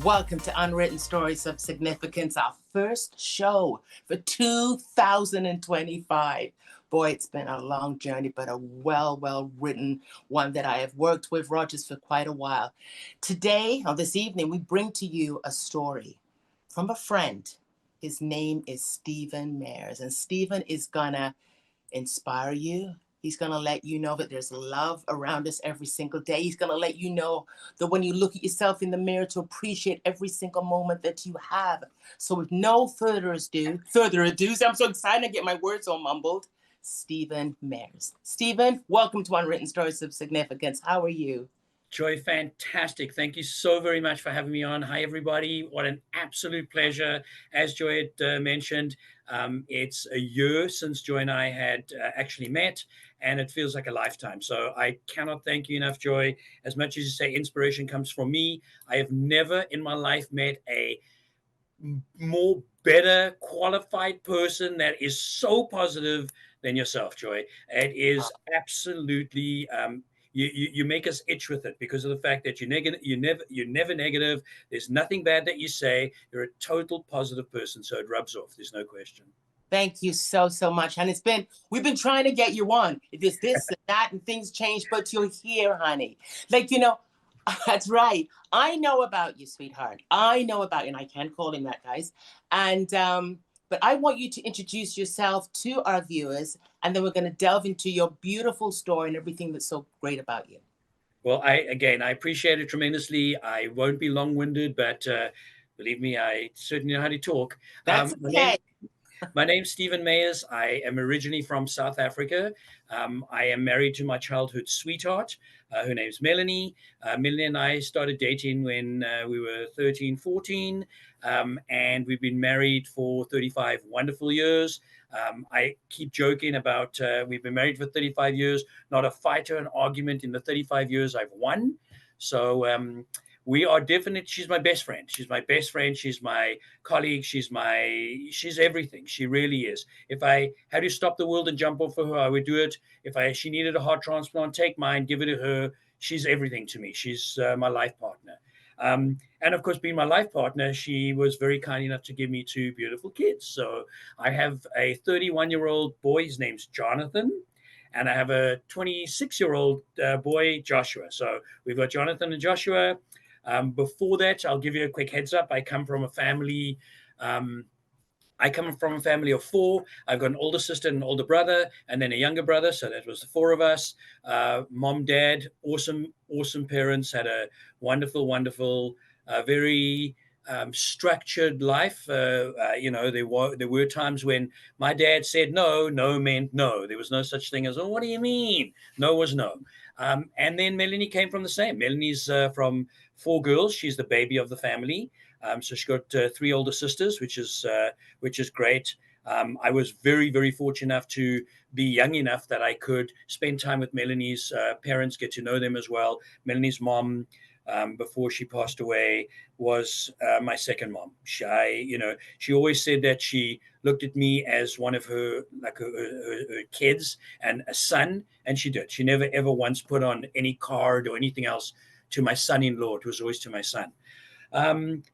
Welcome to Unwritten Stories of Significance, our first show for 2025. Boy, it's been a long journey, but a well written one that I have worked with Rogers for quite a while. Today, or this evening, we bring to you a story from a friend. His name is Stephen Mayers, and Stephen is gonna inspire you. He's going to let you know that there's love around us every single day. He's going to let you know that when you look at yourself in the mirror, to appreciate every single moment that you have. So with no further ado, I'm so excited to get my words all mumbled. Stephen Mayers. Stephen, welcome to Unwritten Stories of Significance. How are you? Joy, fantastic. Thank you so very much for having me on. Hi, everybody. What an absolute pleasure. As Joy had mentioned, it's a year since Joy and I had actually met, and it feels like a lifetime. So I cannot thank you enough, Joy. As much as you say inspiration comes from me, I have never in my life met a more better qualified person that is so positive than yourself, Joy. It is absolutely you make us itch with it because of the fact that you're never negative. There's nothing bad that you say. You're a total positive person, so it rubs off. There's no question. Thank you so much. And we've been trying to get you on. This and that, and things change, but you're here, honey. That's right. I know about you, sweetheart. I know about you, and I can't call him that, guys. And but I want you to introduce yourself to our viewers, and then we're going to delve into your beautiful story and everything that's so great about you. Well, I appreciate it tremendously. I won't be long-winded, but believe me, I certainly know how to talk. That's My okay. name's Stephen Mayers. I am originally from South Africa. I am married to my childhood sweetheart. Her name's Melanie. Melanie and I started dating when we were 13, 14, and we've been married for 35 wonderful years. I keep joking about we've been married for 35 years, not a fight or an argument in the 35 years I've won. So we are definitely, she's my best friend. She's my best friend. She's my colleague. She's everything. She really is. If I had to stop the world and jump off for her, I would do it. She needed a heart transplant, take mine, give it to her. She's everything to me. She's my life partner. And of course, being my life partner, she was very kind enough to give me two beautiful kids. So I have a 31-year-old boy. His name's Jonathan. And I have a 26-year-old boy, Joshua. So we've got Jonathan and Joshua. Before that, I'll give you a quick heads up. I come from a family of four. I've got an older sister and an older brother, and then a younger brother. So that was the four of us. Mom, dad, awesome parents. Had a wonderful, very structured life. There were times when my dad said no meant no. There was no such thing as, oh, what do you mean? No was no. And then Melanie came from the same. Melanie's from four girls. She's the baby of the family. So she's got three older sisters, which is great. I was very fortunate enough to be young enough that I could spend time with Melanie's parents, get to know them as well. Melanie's mom, before she passed away, was my second mom. She always said that she looked at me as one of her kids and a son, and she did. She never ever once put on any card or anything else to my son-in-law. It was always to my son.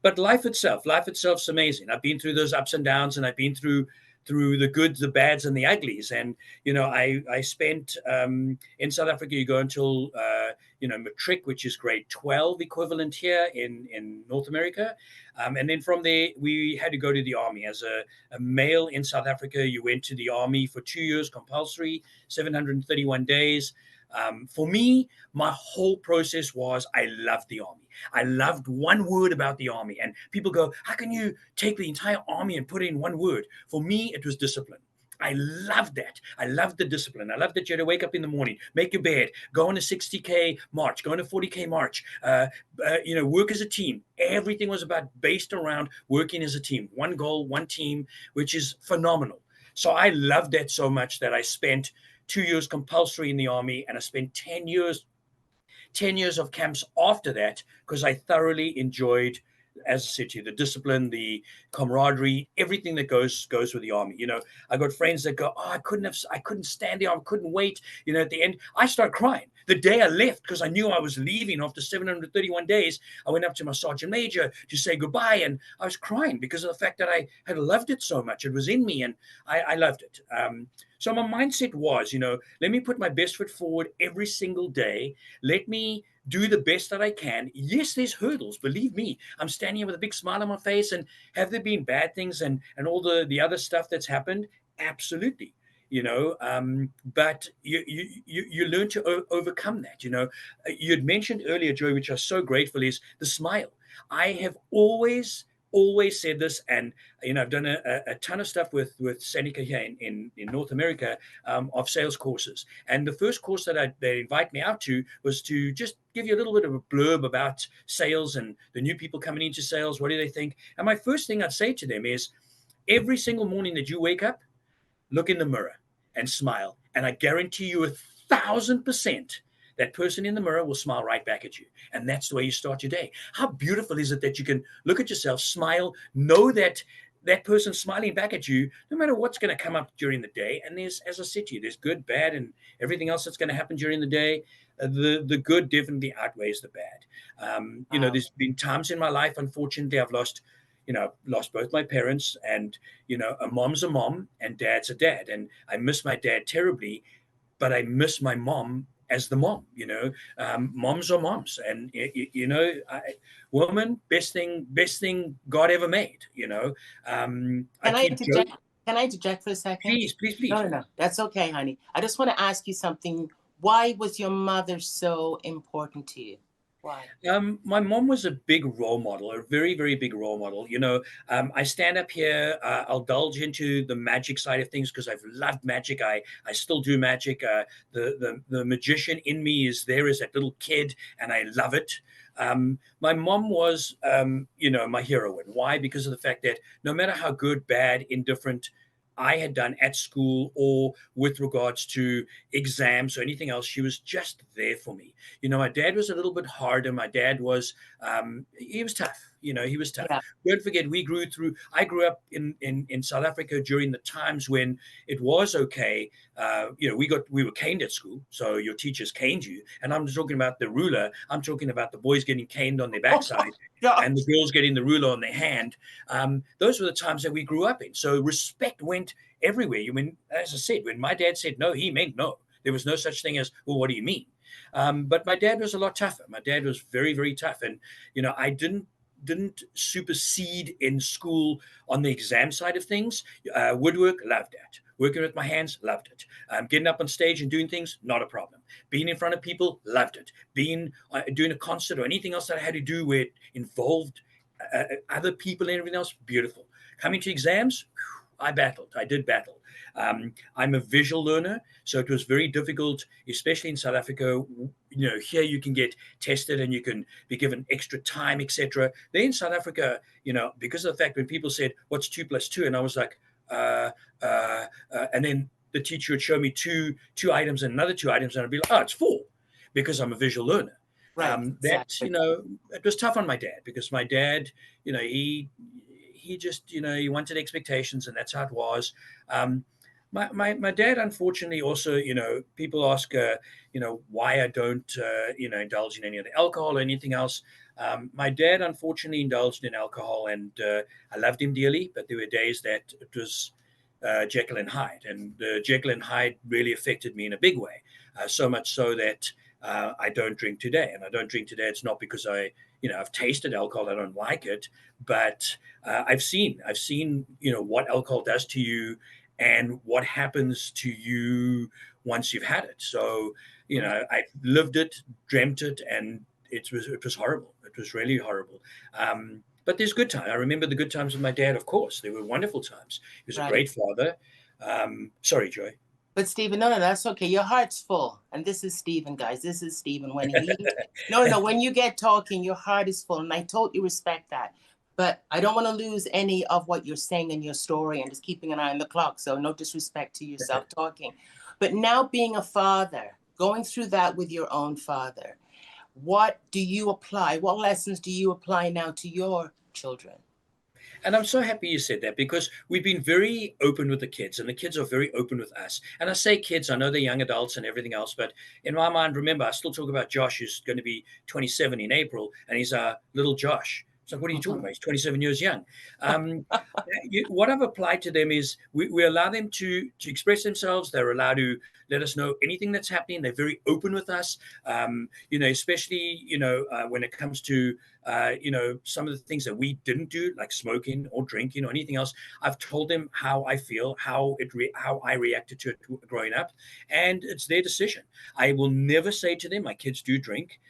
But life itself's amazing. I've been through those ups and downs, and I've been through the goods, the bads, and the uglies. And I spent in South Africa. You go until matric, which is grade 12 equivalent here in North America, and then from there we had to go to the army as a male in South Africa. You went to the army for 2 years, compulsory, 731 days. For me, my whole process was I loved the army. I loved one word about the army. And people go, how can you take the entire army and put it in one word? For me, it was discipline. I loved that. I loved the discipline. I loved that you had to wake up in the morning, make your bed, go on a 60K march, go on a 40K march, work as a team. Everything was based around working as a team. One goal, one team, which is phenomenal. So I loved that so much that I spent 2 years compulsory in the army, and I spent 10 years of camps after that because I thoroughly enjoyed as I said to you, the discipline, the camaraderie, everything that goes with the army. I got friends that go, oh, I couldn't stand there, I couldn't wait. At the end, I start crying the day I left because I knew I was leaving after 731 days. I went up to my sergeant major to say goodbye, and I was crying because of the fact that I had loved it so much. It was in me, and I loved it. So my mindset was, let me put my best foot forward every single day. Let me do the best that I can. Yes, there's hurdles. Believe me, I'm standing here with a big smile on my face. And have there been bad things and all the other stuff that's happened? Absolutely. But you learn to overcome that. You had mentioned earlier, Joey, which I'm so grateful, is the smile. I have always said this, and I've done a ton of stuff with Seneca here in North America, of sales courses. And the first course that they invite me out to was to just give you a little bit of a blurb about sales and the new people coming into sales. What do they think? And my first thing I'd say to them is, every single morning that you wake up, look in the mirror and smile. And I guarantee you 1,000% that person in the mirror will smile right back at you. And that's the way you start your day. How beautiful is it that you can look at yourself, smile, know that that person smiling back at you, no matter what's going to come up during the day. And there's, as I said to you, there's good, bad, and everything else that's going to happen during the day. The good definitely outweighs the bad. There's been times in my life, unfortunately, I've lost both my parents, and, a mom's a mom and dad's a dad. And I miss my dad terribly, but I miss my mom as the mom. Moms are moms, and woman, best thing God ever made. I Can I keep interject? joking. Can I interject for a second? Please. No. That's okay, honey. I just want to ask you something. Why was your mother so important to you? Why? My mom was a big role model, a very, very big role model. I stand up here, I'll indulge into the magic side of things because I've loved magic. I still do magic. The magician in me is there as that little kid, and I love it. My mom was, my heroine. Why? Because of the fact that no matter how good, bad, indifferent I had done at school or with regards to exams or anything else, she was just there for me. My dad was a little bit harder. My dad was, he was tough. He was tough. Yeah. Don't forget, I grew up in South Africa during the times when it was okay. We were caned at school. So your teachers caned you. And I'm talking about the ruler. I'm talking about the boys getting caned on their backside and the girls getting the ruler on their hand. Those were the times that we grew up in. So respect went everywhere. As I said, when my dad said no, he meant no. There was no such thing as, well, what do you mean? But my dad was a lot tougher. My dad was very, very tough. And, I didn't supersede in school on the exam side of things. Woodwork, loved that. Working with my hands, loved it. Getting up on stage and doing things, not a problem. Being in front of people, loved it. Doing a concert or anything else that I had to do where it involved other people and everything else, beautiful. Coming to exams, I battled. I did battle. I'm a visual learner, so it was very difficult, especially in South Africa. Here you can get tested and you can be given extra time, etc. There in South Africa, because of the fact when people said, "What's 2 + 2?" and I was like, and then the teacher would show me two items and another two items, and I'd be like, "Oh, it's 4," because I'm a visual learner. Right. Exactly. It was tough on my dad because my dad, he just, he wanted expectations, and that's how it was. My dad, unfortunately, also, people ask, why I don't, indulge in any of the alcohol or anything else. My dad, unfortunately, indulged in alcohol, and I loved him dearly, but there were days that it was Jekyll and Hyde, and Jekyll and Hyde really affected me in a big way, so much so that I don't drink today. And I don't drink today. It's not because I've tasted alcohol, I don't like it, but I've seen, what alcohol does to you and what happens to you once you've had it. So, I lived it, dreamt it, and it was horrible. It was really horrible. But there's good times. I remember the good times with my dad, of course. They were wonderful times. He was a great father. Sorry, Joy. But Stephen, no, that's okay. Your heart's full. And this is Stephen, guys. This is Stephen. When you get talking, your heart is full. And I totally respect that. But I don't want to lose any of what you're saying in your story and just keeping an eye on the clock. So no disrespect to yourself talking. But now being a father, going through that with your own father, what do you apply? What lessons do you apply now to your children. And I'm so happy you said that because we've been very open with the kids and the kids are very open with us. And I say kids, I know they're young adults and everything else, but in my mind, remember, I still talk about Josh, who's going to be 27 in April, and he's a little Josh. It's like, what are you talking Mhm. about? He's 27 years young. Um, what I've applied to them is we allow them to express themselves. They're allowed to let us know anything that's happening. They're very open with us, especially, when it comes to some of the things that we didn't do, like smoking or drinking or anything else. I've told them how I feel, how I reacted to it growing up, and it's their decision. I will never say to them, my kids do drink.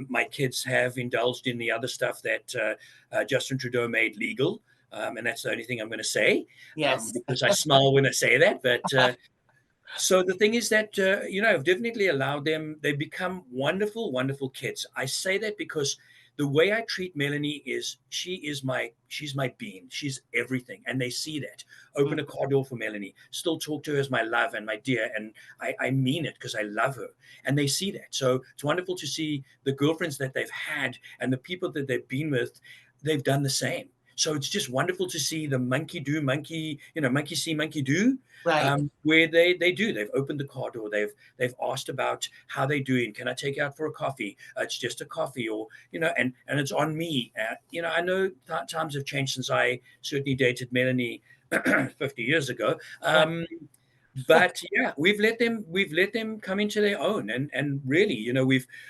My kids have indulged in the other stuff that Justin Trudeau made legal. And that's the only thing I'm going to say Yes. because I smile when I say that. But so the thing is that I've definitely allowed them. They become wonderful, wonderful kids. I say that because the way I treat Melanie is she's my being. She's everything, and they see that. Mm. Open a car door for Melanie. Still talk to her as my love and my dear, and I mean it because I love her, and they see that. So it's wonderful to see the girlfriends that they've had and the people that they've been with. They've done the same. So it's just wonderful to see the monkey do, monkey see, monkey do, Right. where they've opened the car door, they've asked about how they're doing. Can I take you out for a coffee? It's just a coffee, or and it's on me. I know times have changed since I certainly dated Melanie 50 years ago. Right. But yeah, we've let them come into their own, and really,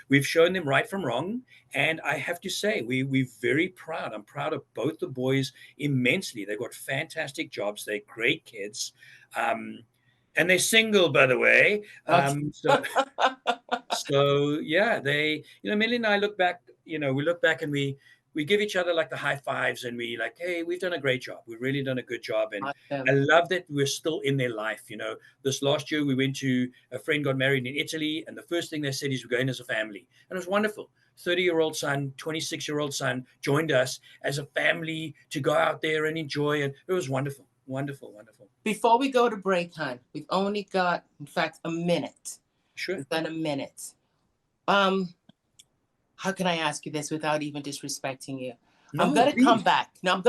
we've shown them right from wrong. And I have to say, we're very proud. I'm proud of both the boys immensely. They've got fantastic jobs. They're great kids, um, and they're single, by the way. Okay. So yeah, Millie and I look back, we look back and we give each other like the high fives and we like, hey, we've done a great job. We've really done a good job. And I Awesome. love that we're still in their life. This last year we went to a friend got married in Italy, and the first thing they said is we're going as a family. And it was wonderful. 30-year-old son, 26-year-old son joined us as a family to go out there and enjoy. And it was wonderful, wonderful, wonderful. Before we go to break, hon, we've only got, in fact, a minute. Sure. We've got a minute. How can I ask you this without even disrespecting you? I'm No, gonna come please. back. No,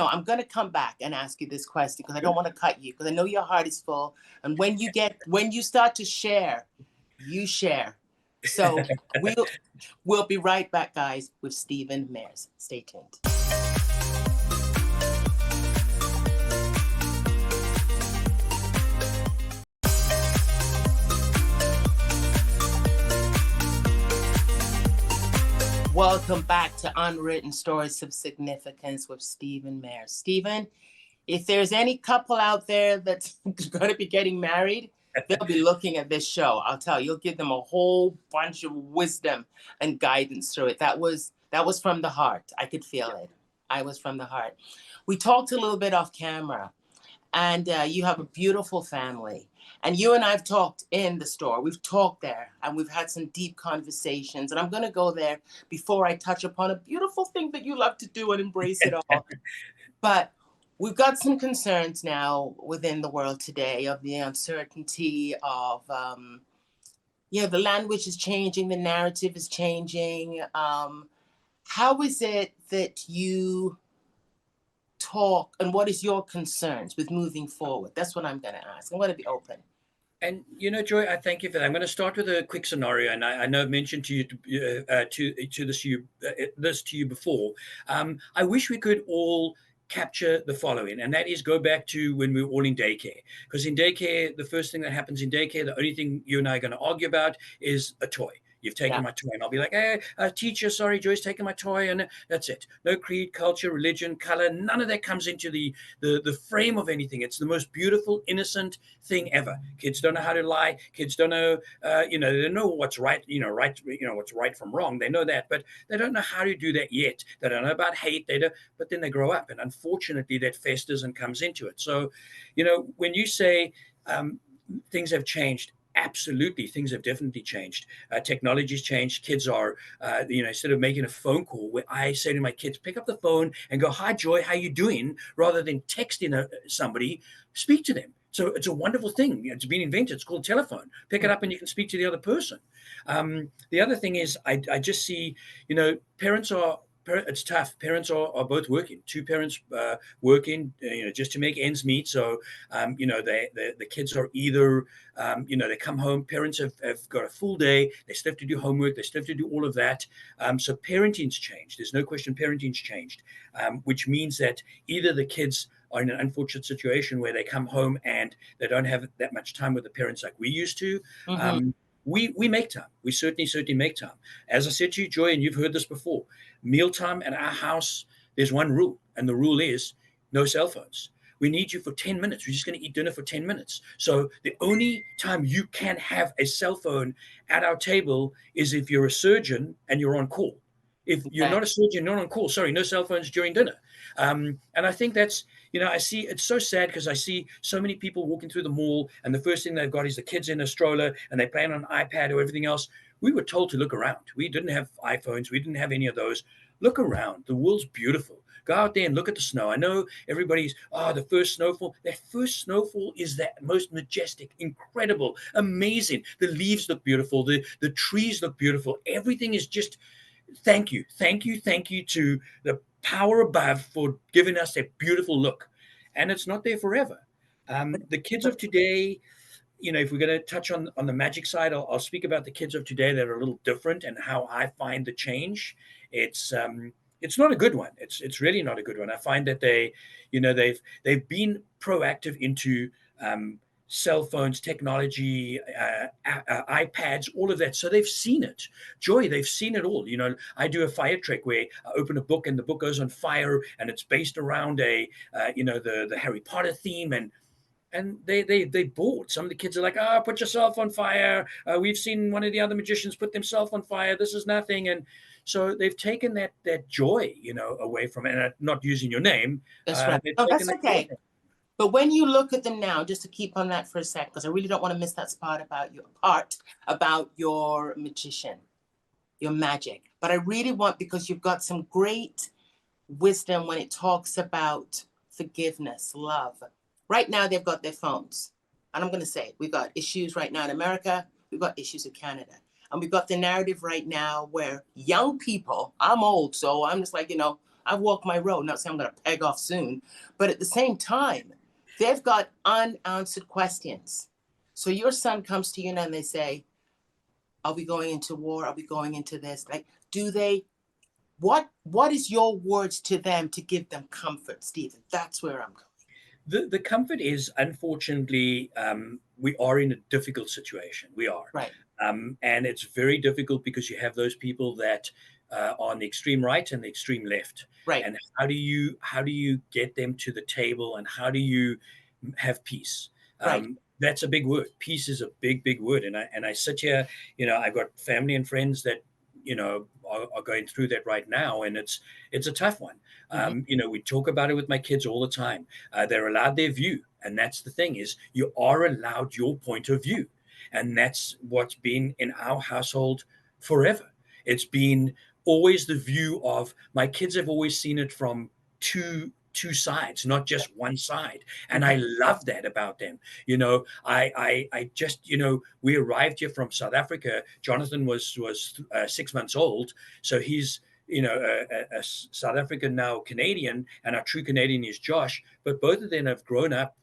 I'm gonna come back and ask you this question because I don't want to cut you because I know your heart is full. And when you start to share, you share. So we'll be right back, guys, with Stephen Mears. Stay tuned. Welcome back to Unwritten Stories of Significance with Stephen Mears. Stephen, if there's any couple out there that's going to be getting married, they'll be looking at this show. I'll tell you, you'll give them a whole bunch of wisdom and guidance through it. That was from the heart. I could feel it. I was from the heart. We talked a little bit off camera, and you have a beautiful family. And you and I've talked in the store. We've talked there, and we've had some deep conversations. And I'm going to go there before I touch upon a beautiful thing that you love to do and embrace it all. But we've got some concerns now within the world today of the uncertainty of, the language is changing, the narrative is changing. How is it that you talk, and what is your concerns with moving forward? That's what I'm going to ask. I'm going to be open. And Joy, I thank you for that. I'm going to start with a quick scenario, and I know I've mentioned to you this to you before. I wish we could all capture the following, and that is go back to when we were all in daycare. Because in daycare, the first thing that happens in daycare, the only thing you and I are going to argue about is a toy. You've taken Yeah. my toy, and I'll be like, "Hey, teacher, sorry, Joy's taken my toy," and that's it. No creed, culture, religion, color, none of that comes into the frame of anything. It's the most beautiful, innocent thing ever. Kids don't know how to lie. Kids don't know, they know what's right, what's right from wrong. They know that, but they don't know how to do that yet. They don't know about hate. They don't, but then they grow up, and unfortunately, that festers and comes into it. So, when you say things have changed. Absolutely, things have definitely changed. Technology's changed. Kids are, instead of making a phone call, where I say to my kids, pick up the phone and go, "Hi, Joy, how you doing?" Rather than texting somebody, speak to them. So it's a wonderful thing. It's been invented. It's called telephone. Pick it up and you can speak to the other person. The other thing is, I just see, parents are it's tough. Parents are both working. Two parents working, just to make ends meet. So, the kids are either, they come home. Parents have got a full day. They still have to do homework. They still have to do all of that. So parenting's changed. There's no question parenting's changed, which means that either the kids are in an unfortunate situation where they come home and they don't have that much time with the parents like we used to. Mm-hmm. We make time. We certainly make time. As I said to you, Joy, and you've heard this before, mealtime at our house, there's one rule, and the rule is no cell phones. We need you for 10 minutes. We're just going to eat dinner for 10 minutes. So the only time you can have a cell phone at our table is if you're a surgeon and you're on call. If you're Okay. not a surgeon, you're not on call. Sorry, no cell phones during dinner. And I think that's, I see it's so sad because I see so many people walking through the mall and the first thing they've got is the kids in a stroller and they're playing on an iPad or everything else. We were told to look around. We didn't have iPhones. We didn't have any of those. Look around. The world's beautiful. Go out there and look at the snow. I know everybody's, the first snowfall. That first snowfall is that most majestic, incredible, amazing. The leaves look beautiful. The trees look beautiful. Everything is just, thank you to the power above for giving us that beautiful look. And it's not there forever. The kids of today, if we're going to touch on the magic side, I'll speak about the kids of today that are a little different and how I find the change. It's not a good one. It's really not a good one. I find that they've been proactive into cell phones, technology, iPads, all of that. So they've seen it. Joy, they've seen it all. I do a fire trick where I open a book and the book goes on fire, and it's based around the Harry Potter theme, and they bored. Some of the kids are like, put yourself on fire. We've seen one of the other magicians put themselves on fire. This is nothing. And so they've taken that joy, away from it. And I'm not using your name. That's right. They've Oh, taken that's that joy okay. from it. But when you look at them now, just to keep on that for a sec, because I really don't want to miss that part about your magician, your magic. But I really want, because you've got some great wisdom when it talks about forgiveness, love. Right now, they've got their phones. And I'm going to say, we've got issues right now in America. We've got issues in Canada. And we've got the narrative right now where young people, I'm old, so I'm just like, I walk my road. Not saying I'm going to peg off soon. But at the same time, they've got unanswered questions. So your son comes to you and they say, are we going into war? Are we going into this? Like, what is your words to them to give them comfort, Stephen? That's where I'm going. The comfort is, unfortunately, we are in a difficult situation. We are. Right. And it's very difficult because you have those people that are on the extreme right and the extreme left. Right. And how do you get them to the table, and how do you have peace? Right. That's a big word. Peace is a big, big word. And I sit here, I've got family and friends that, are going through that right now. And it's a tough one. We talk about it with my kids all the time. They're allowed their view. And that's the thing, is you are allowed your point of view. And that's what's been in our household forever. It's been always the view of, my kids have always seen it from two sides, not just one side. And I love that about them. I just, we arrived here from South Africa. Jonathan was 6 months old. So he's, a South African, now Canadian, and our true Canadian is Josh. But both of them have grown up,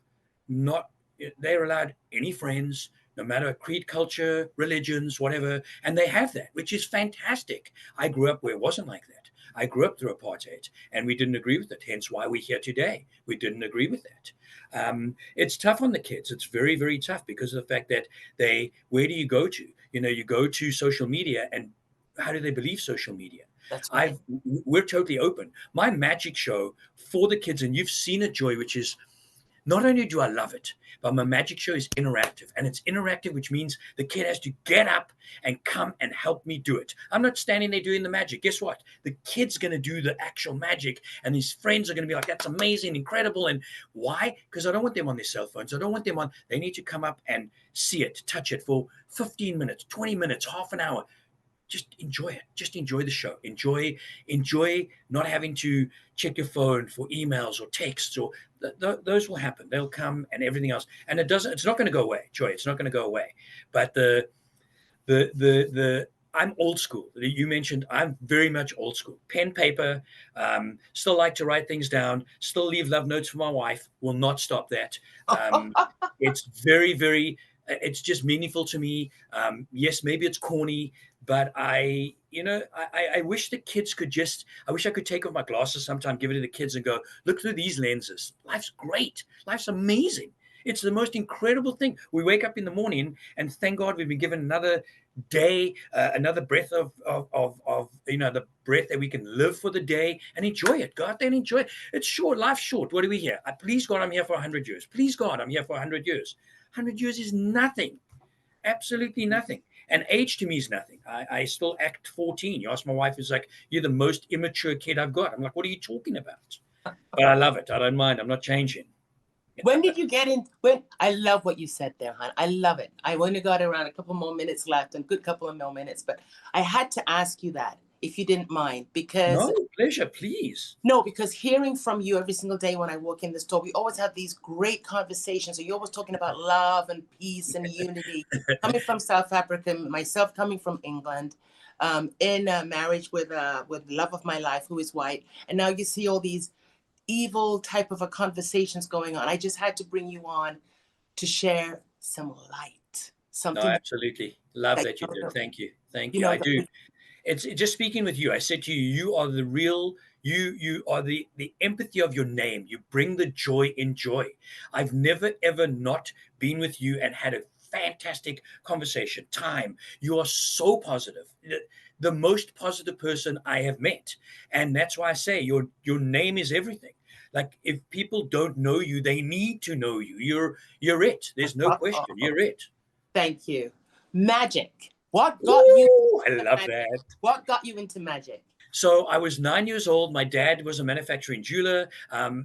they're allowed any friends, no matter creed, culture, religions, whatever. And they have that, which is fantastic. I grew up where it wasn't like that. I grew up through apartheid, and we didn't agree with it. Hence why we're here today. We didn't agree with that. It's tough on the kids. It's very, very tough because of the fact that where do you go to? You go to social media, and how do they believe social media? That's right. We're totally open. My magic show for the kids, and you've seen it, Joy, which is, not only do I love it, but my magic show is interactive. And it's interactive, which means the kid has to get up and come and help me do it. I'm not standing there doing the magic. Guess what? The kid's going to do the actual magic, and his friends are going to be like, that's amazing, incredible. And why? Because I don't want them on their cell phones. I don't want them on. They need to come up and see it, touch it for 15 minutes, 20 minutes, half an hour. Just enjoy it. Just enjoy the show. Enjoy not having to check your phone for emails or texts, or those will happen. They'll come, and everything else. And it's not going to go away, Joy. It's not going to go away. But I'm old school. You mentioned I'm very much old school. Pen, paper, still like to write things down, still leave love notes for my wife, will not stop that. Um, it's very, very, it's just meaningful to me. Yes, maybe it's corny, but I wish the kids could just, I wish I could take off my glasses sometime, give it to the kids and go, look through these lenses. Life's great. Life's amazing. It's the most incredible thing. We wake up in the morning and thank God we've been given another day, another breath of the breath that we can live for the day and enjoy it. Go out there and enjoy it. It's short. Life's short. What are we here? Please God, I'm here for 100 years. Please God, I'm here for 100 years. 100 years is nothing. Absolutely nothing. And age to me is nothing. I still act 14. You ask my wife, it's like, you're the most immature kid I've got. I'm like, what are you talking about? But I love it. I don't mind. I'm not changing. When did you get in? When I love what you said there, hon. I love it. I only got around a couple more minutes left, and good couple of more minutes, but I had to ask you that if you didn't mind, because No, pleasure, please. no, because hearing from you every single day when I walk in the store, we always have these great conversations. So you're always talking about love and peace and unity. Coming from South Africa, myself coming from England, in a marriage with love of my life, who is white, and now you see all these evil type of a conversations going on. I just had to bring you on to share some light, No, something absolutely. Love that that you did. Thank you. Thank you you. know I that do. we, It's just speaking with you. I said to you, you are the real, you are the empathy of your name. You bring the joy in joy. I've never ever not been with you and had a fantastic conversation. Time. You are so positive. The most positive person I have met. And that's why I say your name is everything. Like if people don't know you, they need to know you. You're it. There's no question. You're it. thank you. Magic. What got you Ooh, I love magic? that. What got you into magic? So I was 9 years old. My dad was a manufacturing jeweler.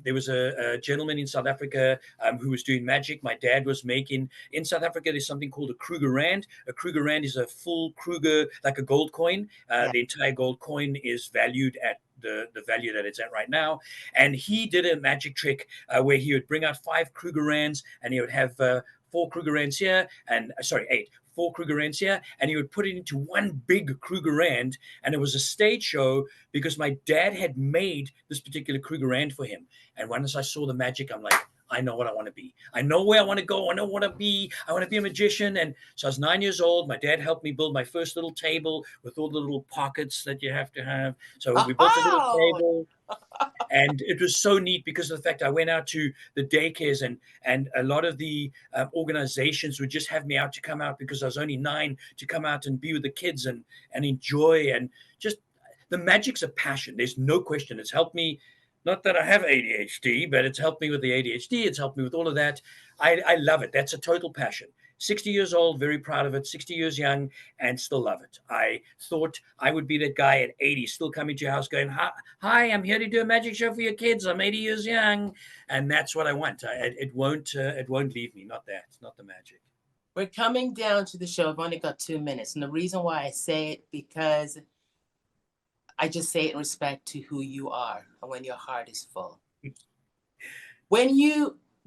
There was a gentleman in South Africa who was doing magic. My dad was making in South Africa. There's something called a Kruger Rand. A Kruger Rand is a full Kruger, like a gold coin. Yeah. The entire gold coin is valued at the value that it's at right now. And he did a magic trick where he would bring out 5 Kruger Rands and he would have 4 Kruger Rands here and sorry, 8. 4 Kruger Rands here, and he would put it into one big Kruger Rand, and it was a stage show because my dad had made this particular Kruger Rand for him. And once I saw the magic, I'm like, I know what I want to be. I know where I want to go. I know what I want to be. I want to be a magician. And so I was 9 years old. My dad helped me build my first little table with all the little pockets that you have to have. So we built a little Oh, table, and it was so neat because of the fact I went out to the daycares and a lot of the organizations would just have me out to come out because I was only 9 to come out and be with the kids and enjoy and just the magic's a passion. There's no question. It's helped me. Not that I have ADHD, but it's helped me with the ADHD. It's helped me with all of that. I love it. That's a total passion. 60 years old, very proud of it. 60 years young, and still love it. I thought I would be that guy at 80, still coming to your house going, hi, I'm here to do a magic show for your kids. I'm 80 years young, and that's what I want. It won't leave me. Not that. Not the magic. we're coming down to the show. I've only got 2 minutes, and the reason why I say it because I just say it in respect to who you are and when your heart is full.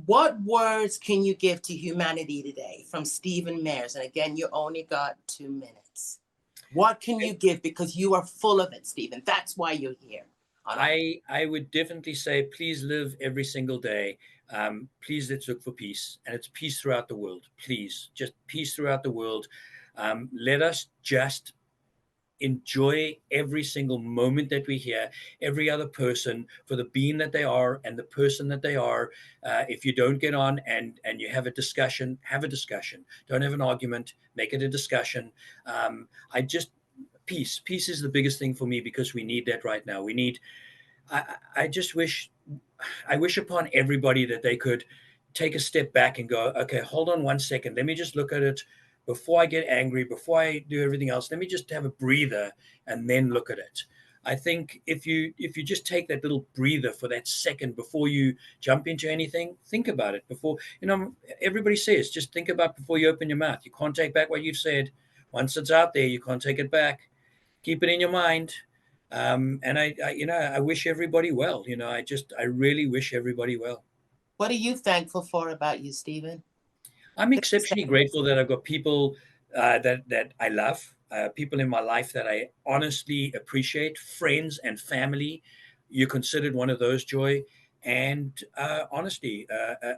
What words can you give to humanity today from Stephen Mears? And again, you only got 2 minutes. What can you give? Because you are full of it, Stephen. That's why you're here. I would definitely say, please live every single day. Please let's look for peace, and it's peace throughout the world. Please, just peace throughout the world. Let us just enjoy every single moment that we hear, every other person for the being that they are and the person that they are. If you don't get on and you have a discussion, have a discussion. Don't have an argument, make it a discussion. I just peace is the biggest thing for me because we need that right now. I just wish I wish upon everybody that they could take a step back and go, okay, hold on 1 second. Let me just look at it before I get angry, before I do everything else. Let me just have a breather and then look at it. I think if you just take that little breather for that second before you jump into anything, think about it before, everybody says, just think about before you open your mouth. You can't take back what you've said. Once it's out there, you can't take it back. Keep it in your mind. And I wish everybody well. I really wish everybody well. What are you thankful for about you, Stephen? I'm exceptionally grateful that I've got people that I love, people in my life that I honestly appreciate, friends and family. You considered one of those, Joy. And honestly,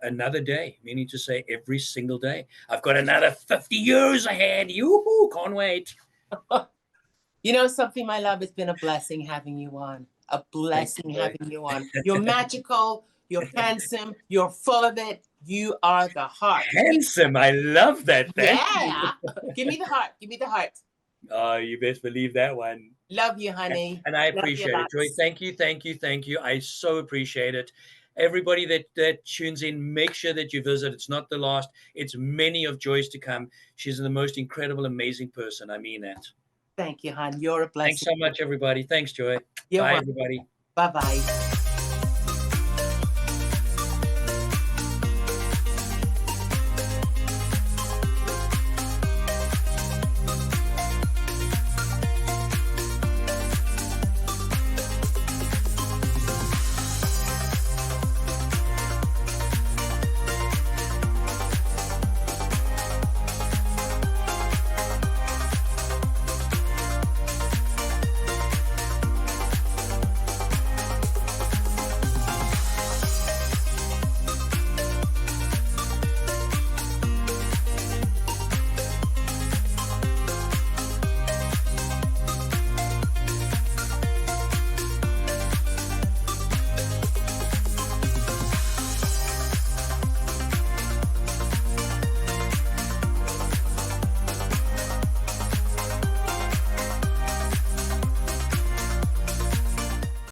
another day, meaning to say every single day. I've got another 50 years ahead. Yoo-hoo, can't wait. You know something, my love, it's been a blessing having you on. A Thank blessing you, having you on. You're magical, you're handsome, you're full of it. You are the heart. handsome. I love that. Thank you. Yeah. Give me the heart. Give me the heart. Oh, you best believe that one. Love you, And honey. and I Love you appreciate it, Joy. lots. Thank you, thank you, thank you. I so appreciate it. Everybody that tunes in, make sure that you visit. It's not the last. It's many of Joy's to come. She's the most incredible, amazing person. I mean that. Thank you, hon. You're a Thanks blessing. so much, everybody. Thanks, Joy. You're Bye, welcome. everybody. Bye-bye.